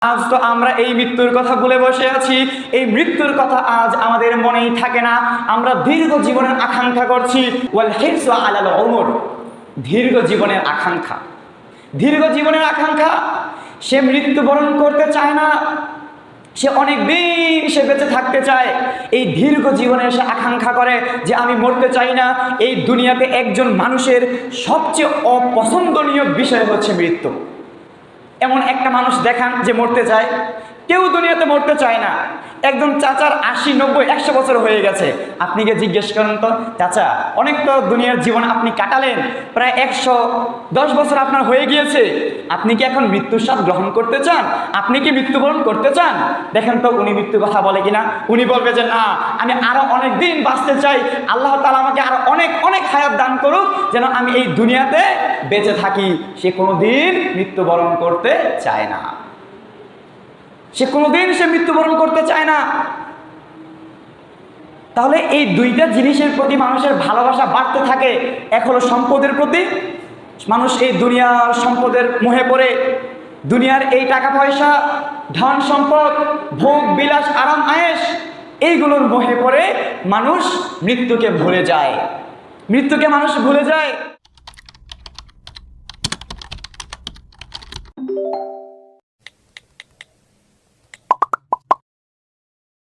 আজ তো আমরা এই মৃত্যুর কথা ভুলে বসে আছি। এই মৃত্যুর কথা আজ আমাদের মনেই থাকে না। আমরা দীর্ঘ জীবনের আকাঙ্ক্ষা করছি। ওয়াল হিরসু আলাল উমর, দীর্ঘ জীবনের আকাঙ্ক্ষা, দীর্ঘ জীবনের আকাঙ্ক্ষা। সে মৃত্যুবরণ করতে চায় না, সে অনেক দিন সে বেঁচে থাকতে চায়। এই দীর্ঘ জীবনের সে আকাঙ্ক্ষা করে যে আমি মরতে চাই না। এই দুনিয়াতে একজন মানুষের সবচেয়ে অপছন্দনীয় বিষয় হচ্ছে মৃত্যু। এমন একটা মানুষ দেখান যে মরতে চায়? কেউ দুনিয়াতে মরতে চায় না। একজন চাচার 80, 90, 100 বছর হয়ে গেছে, আপনি গিয়ে জিজ্ঞেস করেন তো, চাচা অনেক তো দুনিয়ার জীবন আপনি কাটালেন, প্রায় 110 বছর আপনার হয়ে গিয়েছে, আপনি কি এখন মৃত্যুর স্বাদ গ্রহণ করতে চান? আপনি কি মৃত্যুবরণ করতে চান? দেখেন তো উনি মৃত্যু কথা বলে কিনা। উনি বলবে যে না, আমি আরো অনেক দিন বাঁচতে চাই, আল্লাহ তাআলা আমাকে আরো অনেক অনেক হায়াত দান করুক যেন আমি এই দুনিয়াতে বেঁচে থাকি। সে কোনোদিন মৃত্যুবরণ করতে চায় না, সে কোনোদিন সে মৃত্যুবরণ করতে চায় না। তাহলে এই দুইটা জিনিসের প্রতি মানুষের ভালোবাসা বাড়তে থাকে। এক হলো সম্পদের প্রতি, মানুষ এই দুনিয়ার সম্পদের মোহে পড়ে, দুনিয়ার এই টাকা পয়সা, ধন সম্পদ, ভোগ বিলাস, আরাম আয়েশ, এইগুলোর মোহে পড়ে মানুষ মৃত্যুকে ভুলে যায়, মৃত্যুকে মানুষ ভুলে যায়।